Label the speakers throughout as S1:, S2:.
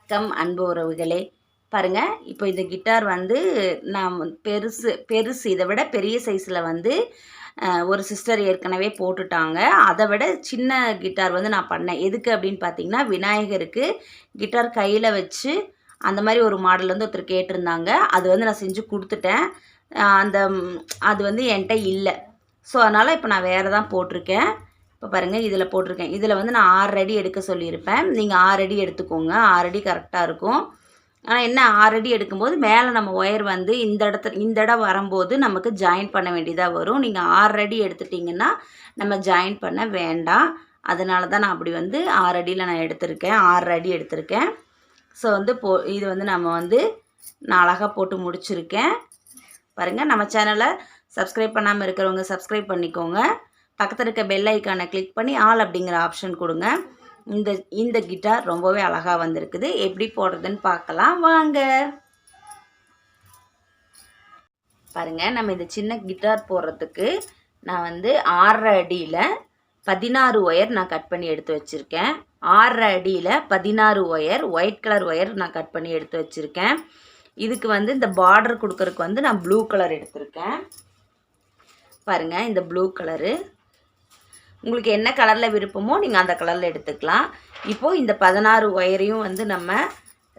S1: வணக்கம் அன்பு உறவுகளே. பாருங்க, இப்போ இந்த கிட்டார் வந்து நான் பெருசு இதை விட பெரிய சைஸில் வந்து ஒரு சிஸ்டர் ஏற்கனவே போட்டுட்டாங்க. அதை விட சின்ன கிட்டார் வந்து நான் பண்ணேன். எதுக்கு அப்படின்னு பார்த்தீங்கன்னா, விநாயகருக்கு கிட்டார் கையில் வச்சு அந்த மாதிரி ஒரு மாடல் வந்து ஒருத்தர் கேட்டிருந்தாங்க. அது வந்து நான் செஞ்சு கொடுத்துட்டேன். அந்த அது வந்து என்கிட்ட இல்லை. ஸோ அதனால் இப்போ நான் வேறு தான் போட்டிருக்கேன். இப்போ பாருங்கள், இதில் போட்டிருக்கேன். இதில் வந்து நான் 6 அடி எடுக்க சொல்லியிருப்பேன். நீங்கள் 6 அடி எடுத்துக்கோங்க. 6 அடி கரெக்டாக இருக்கும். ஆனால் என்ன, 6 அடி எடுக்கும்போது மேலே நம்ம ஒயர் வந்து இந்த இடம் வரும்போது நமக்கு ஜாயின் பண்ண வேண்டியதாக வரும். நீங்கள் 6 அடி எடுத்துட்டிங்கன்னா நம்ம ஜாயின் பண்ண வேண்டாம். அதனால தான் நான் அப்படி வந்து 6 அடியில் நான் எடுத்திருக்கேன். 6 அடி எடுத்திருக்கேன். ஸோ வந்து இது வந்து நம்ம வந்து நான் அழகாக போட்டு முடிச்சிருக்கேன். பாருங்கள், நம்ம சேனலை சப்ஸ்கிரைப் பண்ணாமல் இருக்கிறவங்க சப்ஸ்கிரைப் பண்ணிக்கோங்க. பக்கத்தில் இருக்க பெல் ஐக்கானை கிளிக் பண்ணி ஆல் அப்படிங்கிற ஆப்ஷன் கொடுங்க. இந்த கிட்டார் ரொம்பவே அழகாக வந்திருக்குது. எப்படி போடுறதுன்னு பார்க்கலாம் வாங்க. பாருங்கள், நம்ம இந்த சின்ன கிட்டார் போடுறதுக்கு நான் வந்து 6 அடியில் 16 ஒயர் நான் கட் பண்ணி எடுத்து வச்சுருக்கேன். 6 அடியில் 16 ஒயர், ஒயிட் கலர் ஒயர் நான் கட் பண்ணி எடுத்து வச்சுருக்கேன். இதுக்கு வந்து இந்த பார்டர் கொடுக்கறதுக்கு வந்து நான் ப்ளூ கலர் எடுத்திருக்கேன். பாருங்கள், இந்த ப்ளூ கலரு உங்களுக்கு என்ன கலரில் விருப்பமோ நீங்கள் அந்த கலரில் எடுத்துக்கலாம். இப்போது இந்த 16 ஒயரையும் வந்து நம்ம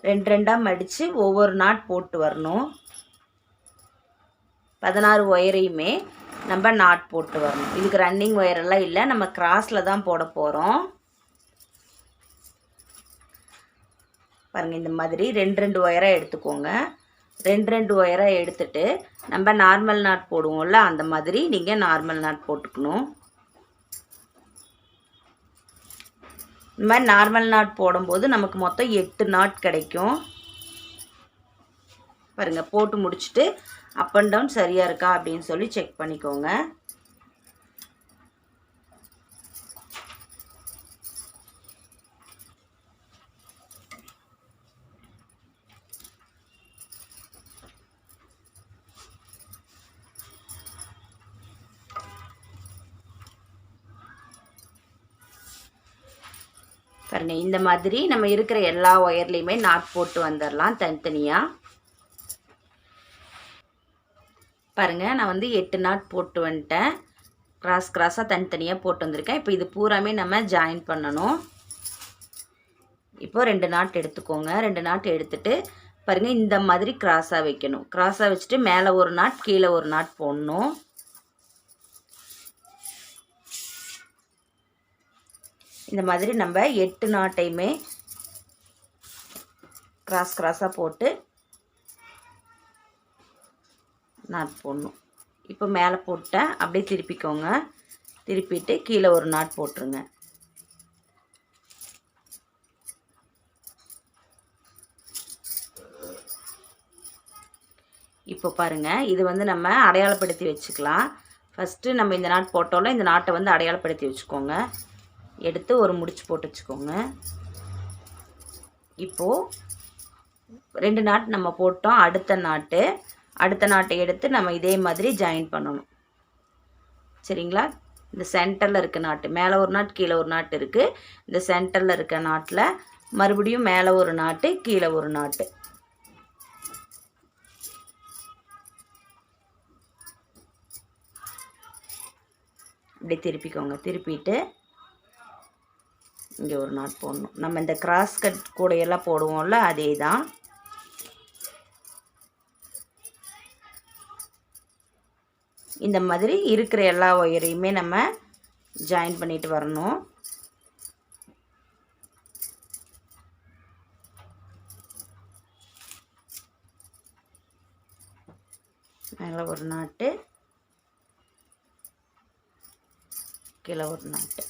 S1: 2 மடித்து ஒவ்வொரு நாட் போட்டு வரணும். 16 ஒயரையுமே நம்ம நாட் போட்டு வரணும். இதுக்கு ரன்னிங் ஒயரெல்லாம் இல்லை, நம்ம கிராஸில் தான் போட போகிறோம். பாருங்கள், இந்த மாதிரி 2 ஒயராக எடுத்துக்கோங்க. 2 ஒயராக எடுத்துட்டு நம்ம நார்மல் நாட் போடுவோம்ல, அந்த மாதிரி நீங்கள் நார்மல் நாட் போட்டுக்கணும். இந்த மாதிரி நார்மல் நாட் போடும்போது நமக்கு மொத்தம் 8 நாட் கிடைக்கும். பாருங்கள், போட்டு முடிச்சுட்டு அப் அண்ட் டவுன் சரியாக இருக்கா அப்படின்னு சொல்லி செக் பண்ணிக்கோங்க. பாருங்க, இந்த மாதிரி நம்ம இருக்கிற எல்லா ஒயர்லேயுமே நாட் போட்டு வந்துடலாம் தனித்தனியாக. பாருங்கள், நான் வந்து 8 நாட் போட்டு வந்துட்டேன். கிராஸாக தனித்தனியாக போட்டு வந்திருக்கேன். இப்போ இது பூராமே நம்ம ஜாயின் பண்ணணும். இப்போ 2 நாட் எடுத்துக்கோங்க. 2 நாட் எடுத்துட்டு பாருங்கள், இந்த மாதிரி கிராஸாக வைக்கணும். கிராஸாக வச்சுட்டு மேலே ஒரு நாட், கீழே ஒரு நாட் போடணும். இந்த மாதிரி நம்ம 8 நாட்டையுமே கிராஸாக போட்டு நாட் போடணும். இப்போ மேலே போட்டேன், அப்படியே திருப்பிக்கோங்க. திருப்பிட்டு கீழே ஒரு நாட் போட்டுருங்க. இப்போ பாருங்கள், இது வந்து நம்ம அடையாளப்படுத்தி வச்சுக்கலாம். ஃபஸ்ட்டு நம்ம இந்த நாட் போட்டோம்ல, இந்த நாட்டை வந்து அடையாளப்படுத்தி வச்சுக்கோங்க. எடுத்து ஒரு முடிச்சு போட்டு வச்சுக்கோங்க. இப்போது 2 நாட் நம்ம போட்டோம். அடுத்த நாட்டை எடுத்து நம்ம இதே மாதிரி ஜாயின் பண்ணணும். சரிங்களா? இந்த சென்டரில் இருக்க நாட்டு மேலே ஒரு நாட், கீழே ஒரு நாட்டு இருக்குது. இந்த சென்டரில் இருக்க நாட்டில் மறுபடியும் மேலே ஒரு நாட்டு, கீழே ஒரு நாட்டு. இப்படி திருப்பிக்கோங்க. திருப்பிட்டு இங்கே ஒரு நாட் போடணும். நம்ம இந்த கிராஸ் கட் கூடையெல்லாம் போடுவோம்ல, அதே தான். இந்த மாதிரி இருக்கிற எல்லா ஒயரையுமே நம்ம ஜாயின் பண்ணிட்டு வரணும். மேலே ஒரு நாட்டு, கீழே ஒரு நாட்டு.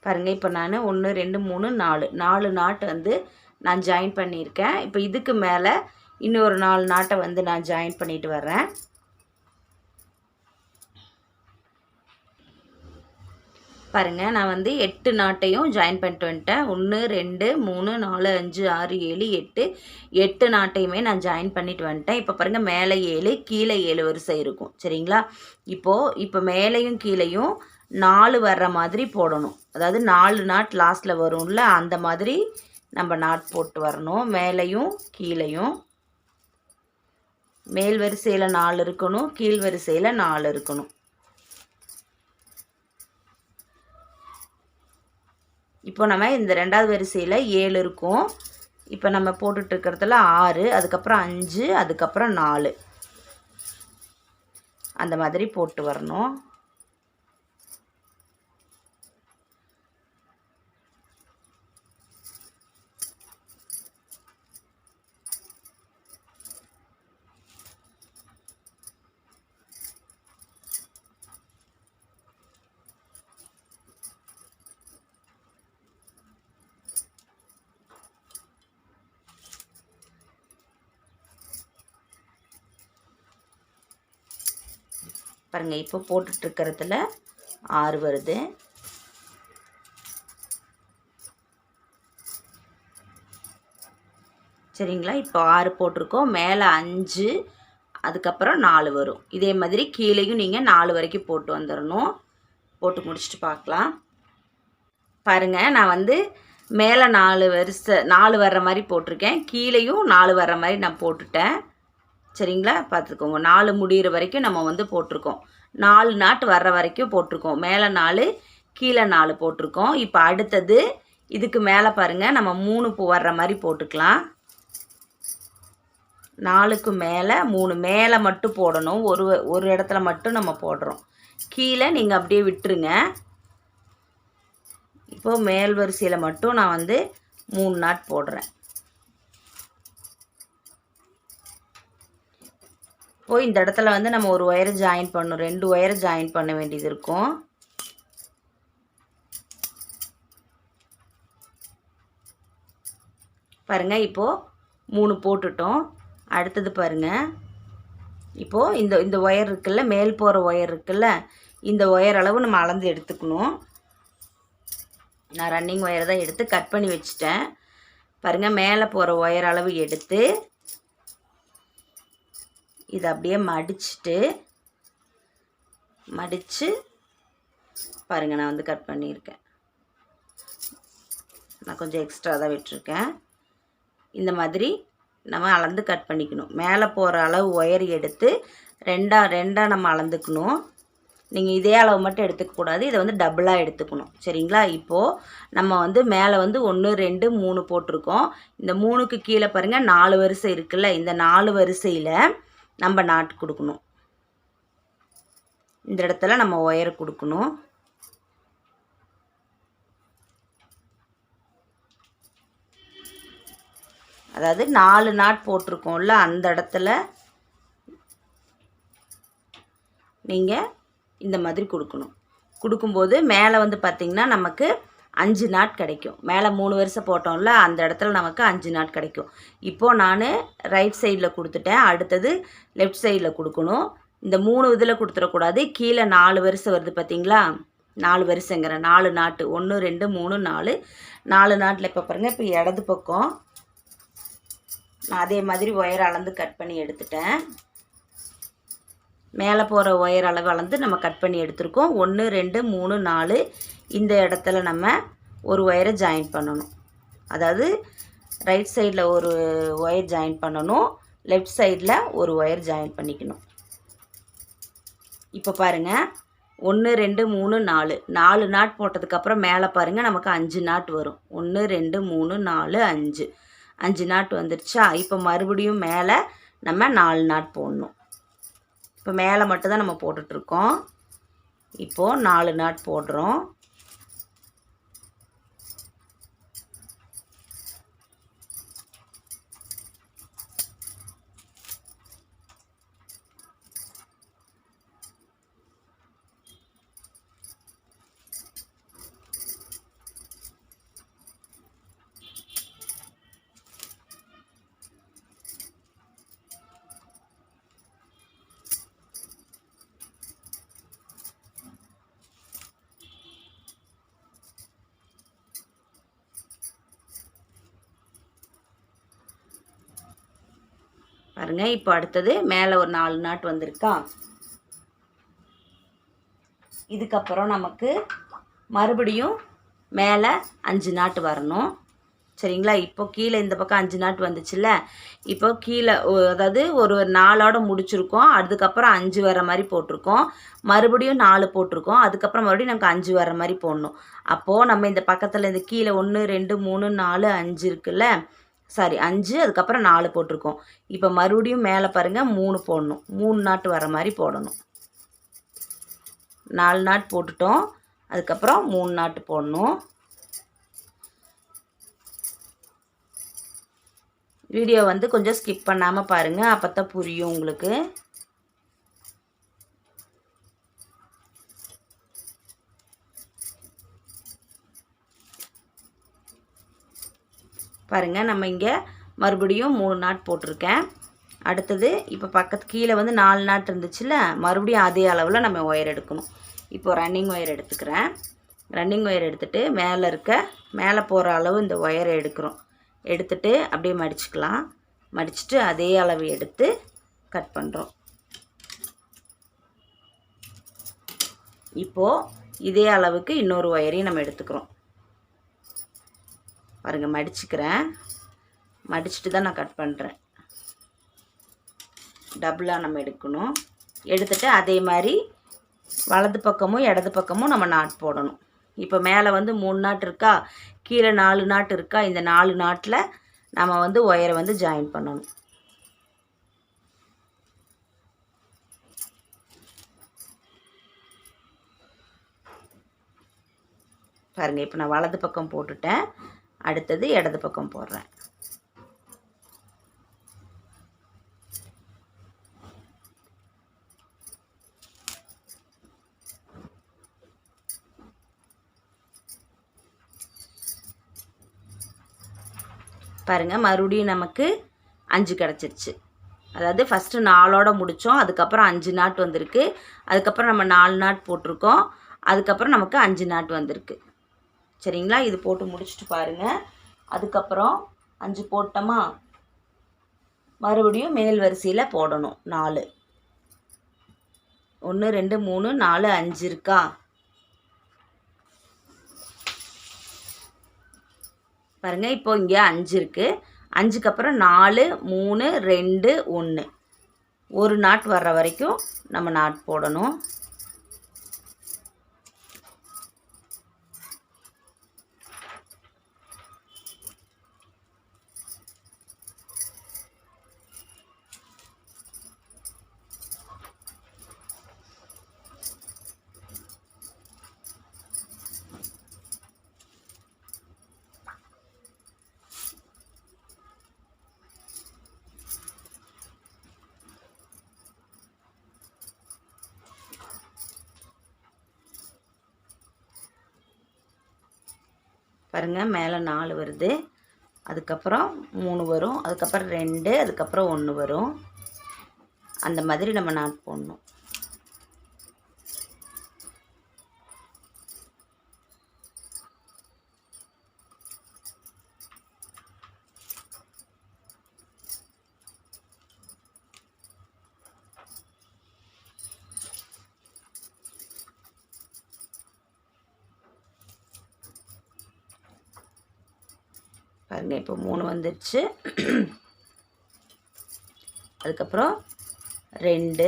S1: பாருங்கள், இப்போ நான் 1 2 3 4 நாட்டு வந்து நான் ஜாயின் பண்ணியிருக்கேன். இப்போ இதுக்கு மேலே இன்னொரு 4 நாட்டை வந்து நான் ஜாயின் பண்ணிட்டு வர்றேன். பாருங்கள், நான் வந்து 8 நாட்டையும் ஜாயின் பண்ணிட்டு வந்துட்டேன். 1 2 3 4 5 6 7 8 நாட்டையுமே நான் ஜாயின் பண்ணிட்டு வந்துட்டேன். இப்போ பாருங்கள், மேலே 7 கீழே 7 வரிசை இருக்கும். சரிங்களா? இப்போ மேலேயும் கீழேயும் 4 வர்ற மாதிரி போடணும். அதாவது 4 நாட் லாஸ்ட்டில் வரும்ல, அந்த மாதிரி நம்ம நாட் போட்டு வரணும். மேலேயும் கீழேயும் மேல் வரிசையில் 4 இருக்கணும், கீழ் வரிசையில் 4 இருக்கணும். இப்போ நம்ம இந்த 2வது வரிசையில் 7 இருக்கும். இப்போ நம்ம போட்டுட்ருக்கிறதுல 6, அதுக்கப்புறம் 5, அதுக்கப்புறம் 4 அந்த மாதிரி போட்டு வரணும். பாருங்கள், இப்போ போட்டுட்ருக்கிறதுல 6 வருது. சரிங்களா? இப்போ 6 போட்டிருக்கோம், மேலே 5, அதுக்கப்புறம் 4 வரும். இதே மாதிரி கீழேயும் நீங்கள் 4 வரைக்கும் போட்டு வந்துடணும். போட்டு முடிச்சுட்டு பார்க்கலாம். பாருங்கள், நான் வந்து மேலே 4 வர்ற மாதிரி போட்டிருக்கேன், கீழேயும் 4 வர்ற மாதிரி நான் போட்டுட்டேன். சரிங்களா? பார்த்துக்கோங்க, 4 முடிகிற வரைக்கும் நம்ம வந்து போட்டிருக்கோம். 4 நாட் வர்ற வரைக்கும் போட்டிருக்கோம். மேலே 4, கீழே 4 போட்டிருக்கோம். இப்போ அடுத்தது இதுக்கு மேலே பாருங்கள், நம்ம 3 வர்ற மாதிரி போட்டுக்கலாம். 4க்கு மேலே 3 மேலே மட்டும் போடணும். ஒரு இடத்துல மட்டும் நம்ம போடுறோம். கீழே நீங்கள் அப்படியே விட்டுருங்க. இப்போது மேல் வரிசையில் மட்டும் நான் வந்து 3 நாட் போடுறேன். இப்போது இந்த இடத்துல வந்து நம்ம ஒரு ஒயரை ஜாயின் பண்ணணும், 2 ஒயரை ஜாயின் பண்ண வேண்டியது இருக்கும். பாருங்கள், இப்போது 3 போட்டுட்டோம். அடுத்தது பாருங்கள், இப்போது இந்த ஒயர் இருக்குல்ல, மேல் போகிற ஒயர் இருக்குல்ல, இந்த ஒயர் அளவு நம்ம அளந்து எடுத்துக்கணும். நான் ரன்னிங் ஒயர் தான் எடுத்து கட் பண்ணி வச்சுட்டேன். பாருங்கள், மேலே போகிற ஒயர் அளவு எடுத்து இதை அப்படியே மடித்து பாருங்கள், நான் வந்து கட் பண்ணியிருக்கேன். நான் கொஞ்சம் எக்ஸ்ட்ரா தான் விட்டுருக்கேன். இந்த மாதிரி நம்ம அளந்து கட் பண்ணிக்கணும். மேலே போகிற அளவு ஒயர் எடுத்து ரெண்டாக நம்ம அளந்துக்கணும். நீங்கள் இதே அளவு மட்டும் எடுத்துக்கக்கூடாது, இதை வந்து டபுளாக எடுத்துக்கணும். சரிங்களா? இப்போது நம்ம வந்து மேலே வந்து 1, 2, 3 போட்டிருக்கோம். இந்த 3க்கு கீழே பாருங்கள் 4 வரிசை இருக்குல்ல, இந்த 4 வரிசையில் நம்ம நாட் கொடுக்கணும். இந்த இடத்துல நம்ம ஒயர் கொடுக்கணும். அதாவது 4 நாட் போட்டிருக்கோம்ல, அந்த இடத்துல நீங்கள் இந்த மாதிரி கொடுக்கணும். கொடுக்கும்போது மேலே வந்து பார்த்திங்கன்னா நமக்கு 5 நாட் கிடைக்கும். மேலே 3 வரிசை போட்டோம்ல, அந்த இடத்துல நமக்கு 5 நாட் கிடைக்கும். இப்போது நான் ரைட் சைடில் கொடுத்துட்டேன். அடுத்தது லெஃப்ட் சைடில் கொடுக்கணும். இந்த 3 இதில் கொடுத்துடக்கூடாது. கீழே 4 வரிசை வருது பார்த்திங்களா, 4 வரிசைங்கிற 4 நாட்டு 1, 2, 3, 4 நாட்டில் இப்போ பாருங்கள், இப்போ இடது பக்கம் நான் அதே மாதிரி ஒயர் அளந்து கட் பண்ணி எடுத்துட்டேன். மேலே போகிற ஒயர் அளவு அளந்து நம்ம கட் பண்ணி எடுத்துருக்கோம். 1, 2, 3, 4 இந்த இடத்துல நம்ம ஒரு ஒயரை ஜாயின் பண்ணணும். அதாவது ரைட் சைடில் ஒரு ஒயர் ஜாயின் பண்ணணும், லெஃப்ட் சைடில் ஒரு ஒயர் ஜாயின் பண்ணிக்கணும். இப்போ பாருங்கள், 1, 2, 3, 4 நாட் போட்டதுக்கப்புறம் மேலே பாருங்கள் நமக்கு 5 நாட் வரும். 1, 2, 3, 4, 5 நாட் வந்துருச்சா? இப்போ மறுபடியும் மேலே நம்ம 4 நாட் போடணும். இப்போ மேலே மட்டும்தான் நம்ம போட்டுட்ருக்கோம். இப்போது 4 நாட் போடுறோம். பாருங்கள், இப்போ அடுத்தது மேலே ஒரு 4 நாட் வந்திருக்கா? இதுக்கப்புறம் நமக்கு மறுபடியும் மேலே 5 நாட்டு வரணும். சரிங்களா? இப்போ கீழே இந்த பக்கம் 5 நாட்டு வந்துச்சுல்ல, இப்போ கீழே அதாவது ஒரு 4ஓட முடிச்சிருக்கோம். அதுக்கப்புறம் 5 வர மாதிரி போட்டிருக்கோம். மறுபடியும் 4 போட்டிருக்கோம். அதுக்கப்புறம் மறுபடியும் நமக்கு 5 வர மாதிரி போடணும். அப்போது நம்ம இந்த பக்கத்தில் இந்த கீழே 1 2 3 4 5 இருக்குல்ல, சாரி 5, அதுக்கப்புறம் 4 போட்டிருக்கோம். இப்போ மறுபடியும் மேலே பாருங்கள் 3 போடணும். 3 நாட்டு வர மாதிரி போடணும். 4 நாட் போட்டுட்டோம். அதுக்கப்புறம் 3 நாட்டு போடணும். வீடியோ வந்து கொஞ்சம் ஸ்கிப் பண்ணாமல் பாருங்கள், அப்போ தான் புரியும் உங்களுக்கு. பாருங்கள், நம்ம இங்கே மறுபடியும் 3 நாட் போட்டிருக்கேன். அடுத்தது இப்போ பக்கத்து கீழே வந்து 4 நாட் இருந்துச்சுல்ல, மறுபடியும் அதே அளவில் நம்ம ஒயர் எடுக்கணும். இப்போ ரன்னிங் ஒயர் எடுத்துக்கிறேன். ரன்னிங் ஒயர் எடுத்துகிட்டு மேலே போகிற அளவு இந்த ஒயரை எடுத்துட்டு அப்படியே மடிச்சுக்கலாம். மடிச்சுட்டு அதே அளவு எடுத்து கட் பண்ணுறோம். இப்போது இதே அளவுக்கு இன்னொரு ஒயரையும் நம்ம எடுத்துக்கிறோம். பாருங்கள், மடிச்சுட்டு தான் நான் கட் பண்ணுறேன். டபுளாக நம்ம எடுக்கணும். எடுத்துட்டு அதே மாதிரி வலது பக்கமும் இடது பக்கமும் நம்ம நாட் போடணும். இப்போ மேலே வந்து 3 நாட் இருக்கா, கீழே 4 நாட் இருக்கா, இந்த 4 நாட்டில் நம்ம வந்து ஒயரை வந்து ஜாயின் பண்ணணும். பாருங்கள், இப்போ நான் வலது பக்கம் போட்டுட்டேன். அடுத்தது இடது பக்கம் போடுறேன். பாருங்கள், மறுபடியும் நமக்கு 5 கிடச்சிருச்சு. அதாவது ஃபஸ்ட்டு 4ஓட முடித்தோம். அதுக்கப்புறம் 5 நாட் வந்திருக்கு. அதுக்கப்புறம் நம்ம 4 நாட் போட்டிருக்கோம். அதுக்கப்புறம் நமக்கு 5 நாட் வந்திருக்கு. சரிங்களா? இது போட்டு முடிச்சுட்டு பாருங்கள். அதுக்கப்புறம் 5 போட்டோமா, மறுபடியும் மேல் வரிசையில் போடணும். 4 1 2 3 4 5 இருக்கா. பாருங்கள், இப்போ இங்கே 5 இருக்குது. 5க்கு அப்புறம் 4 3 2 1 ஒரு நாட் வர்ற வரைக்கும் நம்ம நாட் போடணும். பாருங்கள், மேலே 4 வருது. அதுக்கப்புறம் 3 வரும். அதுக்கப்புறம் 2, அதுக்கப்புறம் 1 வரும். அந்த மாதிரி நம்ம நாட் போடணும். பாருங்கள், இப்போ 3 வந்துடுச்சு. அதுக்கப்புறம் 2,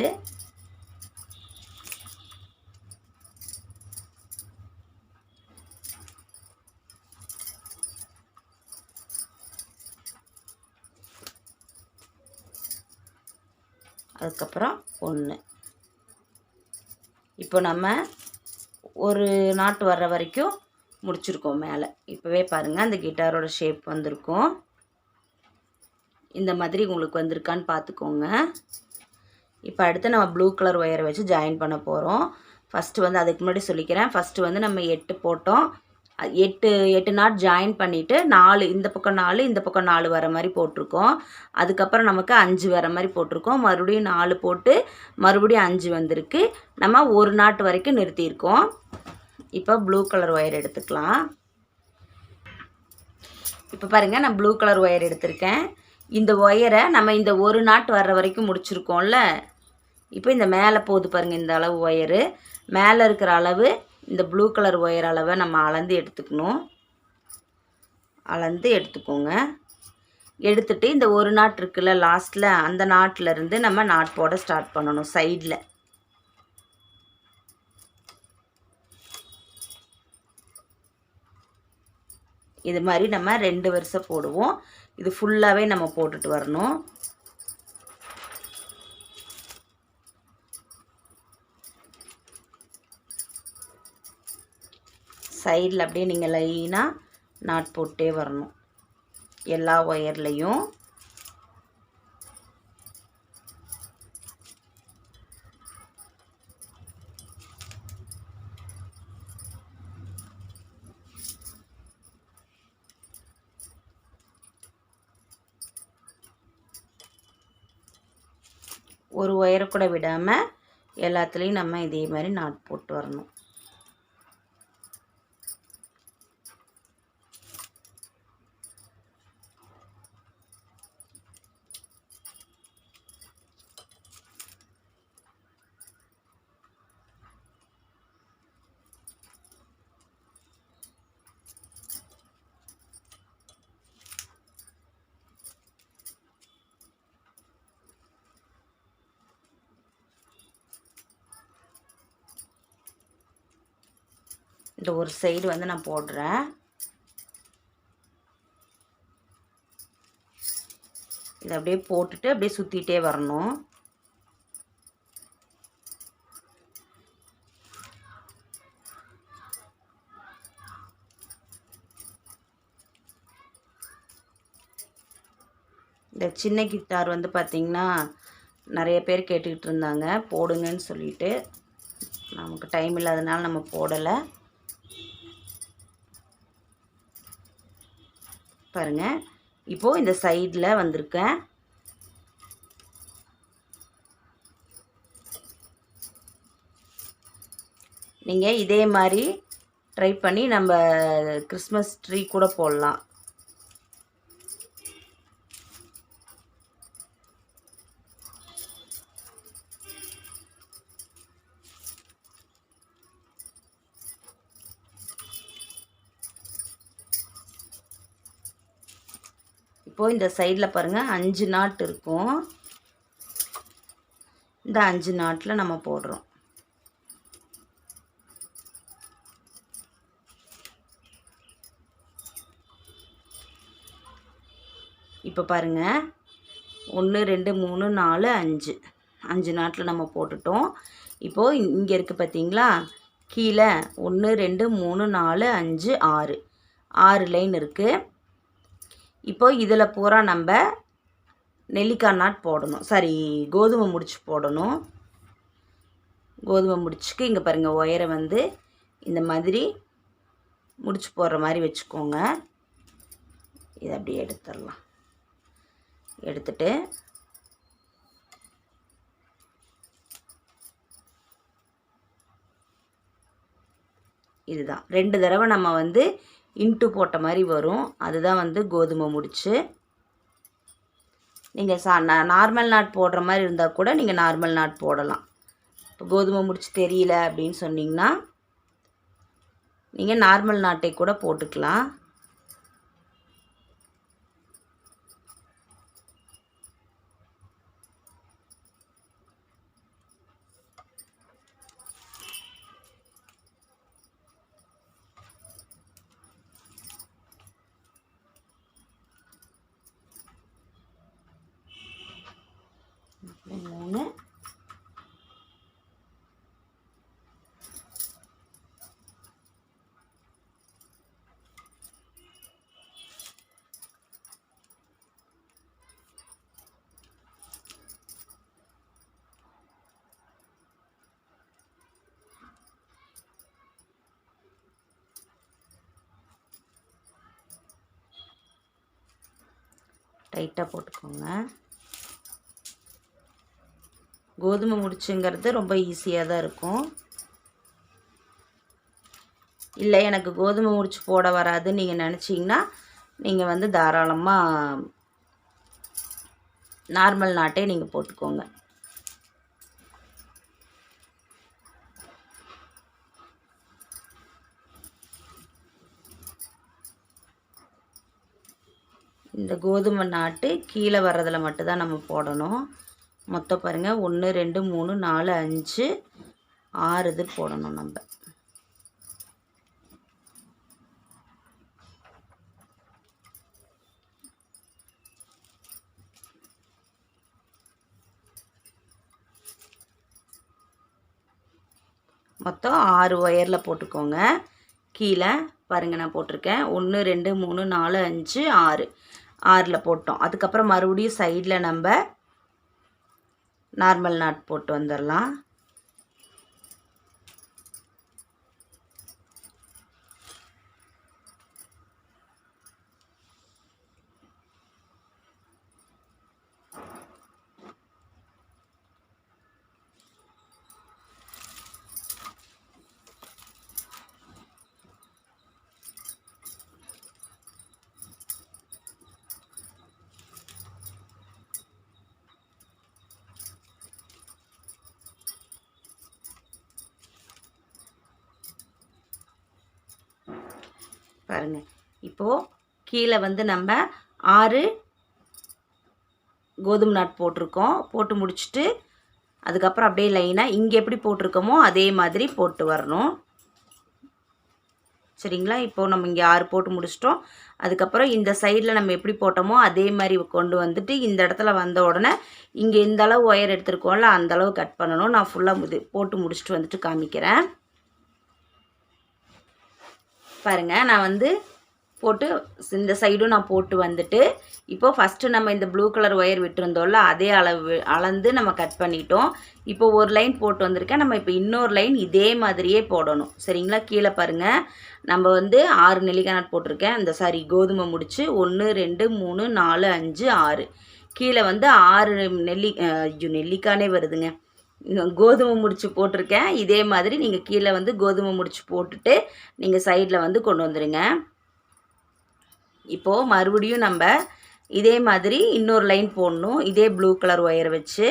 S1: அதுக்கப்புறம் 1. இப்போ நம்ம ஒரு நாட்டு வர்ற வரைக்கும் முடிச்சிருக்கோம். மேலே இப்போவே பாருங்கள், அந்த கிட்டாரோட ஷேப் வந்திருக்கும். இந்த மாதிரி உங்களுக்கு வந்திருக்கான்னு பார்த்துக்கோங்க. இப்போ அடுத்து நம்ம ப்ளூ கலர் ஒயரை வச்சு ஜாயின் பண்ண போகிறோம். ஃபஸ்ட்டு வந்து அதுக்கு முன்னாடி சொல்லிக்கிறேன். ஃபஸ்ட்டு வந்து நம்ம 8 போட்டோம். 8 நாட் ஜாயின் பண்ணிவிட்டு 4 இந்த பக்கம் 4 இந்த பக்கம் 4 வர மாதிரி போட்டிருக்கோம். அதுக்கப்புறம் நமக்கு 5 வர மாதிரி போட்டிருக்கோம். மறுபடியும் 4 போட்டு மறுபடியும் 5 வந்திருக்கு. நம்ம ஒரு நாட்டு வரைக்கும் நிறுத்தியிருக்கோம். இப்போ ப்ளூ கலர் ஒயர் எடுத்துக்கலாம். இப்போ பாருங்கள், நான் ப்ளூ கலர் ஒயர் எடுத்திருக்கேன். இந்த ஒயரை நம்ம இந்த ஒரு நாட் வர்ற வரைக்கும் முடிச்சிருக்கோம்ல, இப்போ இந்த மேலே போகுது பாருங்கள் இந்த அளவு ஒயரு, மேலே இருக்கிற அளவு இந்த ப்ளூ கலர் ஒயர் அளவை நம்ம அளந்து எடுத்துக்கணும். அளந்து எடுத்துக்கோங்க. எடுத்துட்டு இந்த ஒரு நாட் இருக்குல்ல லாஸ்ட்டில், அந்த நாட்டிலேருந்து நம்ம நாட் போட ஸ்டார்ட் பண்ணணும் சைடில். இது மாதிரி நம்ம 2 வரிசை போடுவோம். இது ஃபுல்லாகவே நம்ம போட்டுட்டு வரணும். சைடில் அப்படியே நீங்கள் லைனாக நாட் போட்டே வரணும் எல்லா ஒயர்லேயும். ஒரு ஒயரை கூட விடாமல் எல்லாத்துலேயும் நம்ம இதே மாதிரி நாட் போட்டு வரணும். இந்த ஒரு சைடு வந்து நான் போடுறேன். இதை அப்படியே போட்டுட்டு அப்படியே சுற்றிட்டே வரணும். இந்த சின்ன கிட்டார் வந்து பார்த்திங்கன்னா நிறைய பேர் கேட்டுக்கிட்டு இருந்தாங்க போடுங்கன்னு சொல்லிட்டு. நமக்கு டைம் இல்லாதனால நம்ம போடலை. பாருங்கள், இப்போது இந்த சைடில் வந்திருக்கேன். நீங்கள் இதே மாதிரி ட்ரை பண்ணி நம்ம கிறிஸ்மஸ் ட்ரீ கூட போடலாம். இப்போது இந்த சைடில் பாருங்கள் 5 நாட் இருக்கும். இந்த 5 நாட்டில் நம்ம போடுறோம். இப்போ பாருங்கள் 1 2 3 4 5 5 நாட்டில் நம்ம போட்டுட்டோம். இப்போது இங்கே இருக்குது பார்த்தீங்களா, கீழே 1 2 3 4 5 6 6 லைன் இருக்குது. இப்போது இதில் பூரா நம்ம நெல்லிக்காய் நாட் போடணும், சாரி கோதுமை முடிச்சு போடணும். கோதுமை முடிச்சுக்கு இங்கே பாருங்கள் ஒயரை வந்து இந்த மாதிரி முடிச்சு போடுற மாதிரி வச்சுக்கோங்க. இதை அப்படியே எடுத்துடலாம். எடுத்துட்டு இதுதான் 2 தடவை நம்ம வந்து இன்ட்டு போட்ட மாதிரி வரும். அதுதான் வந்து கோதுமை முடிச்சு. நீங்கள் நார்மல் நாட் போடுற மாதிரி இருந்தால் கூட நீங்கள் நார்மல் நாட் போடலாம். இப்போ கோதுமை முடிச்சு தெரியல அப்படின்னு சொன்னிங்கன்னா நீங்கள் நார்மல் நாட்டை கூட போட்டுக்கலாம். மூணு டைட்டாக போட்டுக்கோங்க. கோதுமை முடிச்சுங்கிறது ரொம்ப ஈஸியாக தான் இருக்கும். இல்லை எனக்கு கோதுமை முடிச்சு போட வராதுன்னு நீங்கள் நினச்சிங்கன்னா நீங்கள் வந்து தாராளமாக நார்மல் நாட்டே நீங்கள் போட்டுக்கோங்க. இந்த கோதுமை நாட்டு கீழே வர்றதில் மட்டும்தான் நம்ம போடணும். மொத்தம் பாருங்கள் 1 2 3 4 5 6 இது போடணும் நம்ம. மொத்தம் 6 ஒயரில் போட்டுக்கோங்க. கீழே பாருங்கள் நான் போட்டிருக்கேன் 1 2 3 4 5 6 6ல் போட்டோம். அதுக்கப்புறம் மறுபடியும் சைடில் நம்ம நார்மல் நாட் போட்டு வந்துடலாம். பாருங்கள் இப்போது கீழே வந்து நம்ம 6 கோதுமை நாட் போட்டிருக்கோம். போட்டு முடிச்சுட்டு அதுக்கப்புறம் அப்படியே லைனாக இங்கே எப்படி போட்டிருக்கோமோ அதே மாதிரி போட்டு வரணும். சரிங்களா? இப்போது நம்ம இங்கே 6 போட்டு முடிச்சிட்டோம். அதுக்கப்புறம் இந்த சைடில் நம்ம எப்படி போட்டோமோ அதே மாதிரி கொண்டு வந்துட்டு இந்த இடத்துல வந்த உடனே இங்கே இந்த அளவு ஒயர் எடுத்துருக்கோம்ல அந்த அளவு கட் பண்ணணும். நான் ஃபுல்லாக இது போட்டு முடிச்சுட்டு வந்துட்டு காமிக்கிறேன். பாருங்கள் நான் வந்து போட்டு இந்த சைடும் நான் போட்டு வந்துட்டு இப்போது ஃபஸ்ட்டு நம்ம இந்த ப்ளூ கலர் ஒயர் விட்டுருந்தோம்ல அதே அளவு அளந்து நம்ம கட் பண்ணிட்டோம். இப்போ ஒரு லைன் போட்டு வந்திருக்கேன். நம்ம இப்போ இன்னொரு லைன் இதே மாதிரியே போடணும். சரிங்களா? கீழே பாருங்கள் நம்ம வந்து 6 நெல்லிக்காய் நாட் போட்டிருக்கேன். இந்த சாரி கோதுமை முடிச்சு 1 2 3 4 5 6 கீழே வந்து 6 நெல்லிக்கானே வருதுங்க. கோதுமை முடிச்சு போட்டிருக்கேன். இதே மாதிரி நீங்கள் கீழே வந்து கோதுமை முடிச்சு போட்டுட்டு நீங்கள் சைடில் வந்து கொண்டு வந்துடுங்க. இப்போது மறுபடியும் நம்ம இதே மாதிரி இன்னொரு லைன் போடணும். இதே ப்ளூ கலர் ஒயரை வச்சு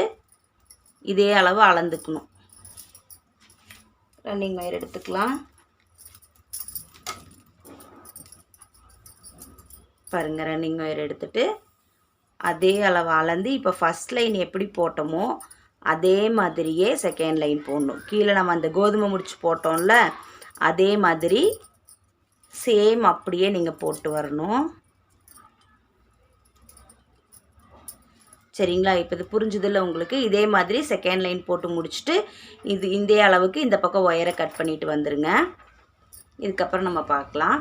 S1: இதே அளவு அளந்துக்கணும். ரன்னிங் ஒயர் எடுத்துக்கலாம். பாருங்கள் ரன்னிங் ஒயர் எடுத்துட்டு அதே அளவு அளந்து இப்போ ஃபஸ்ட் லைன் எப்படி போட்டோமோ அதே மாதிரியே செகண்ட் லைன் போடணும். கீழே நம்ம அந்த கோதுமை முடிச்சு போட்டோம்ல அதே மாதிரி சேம் அப்படியே நீங்கள் போட்டு வரணும். சரிங்களா? இப்போ இது புரிஞ்சுதில்ல உங்களுக்கு? இதே மாதிரி செகண்ட் லைன் போட்டு முடிச்சுட்டு இந்த அளவுக்கு இந்த பக்கம் ஒயரை கட் பண்ணிட்டு வந்துடுங்க. இதுக்கப்புறம் நம்ம பார்க்கலாம்.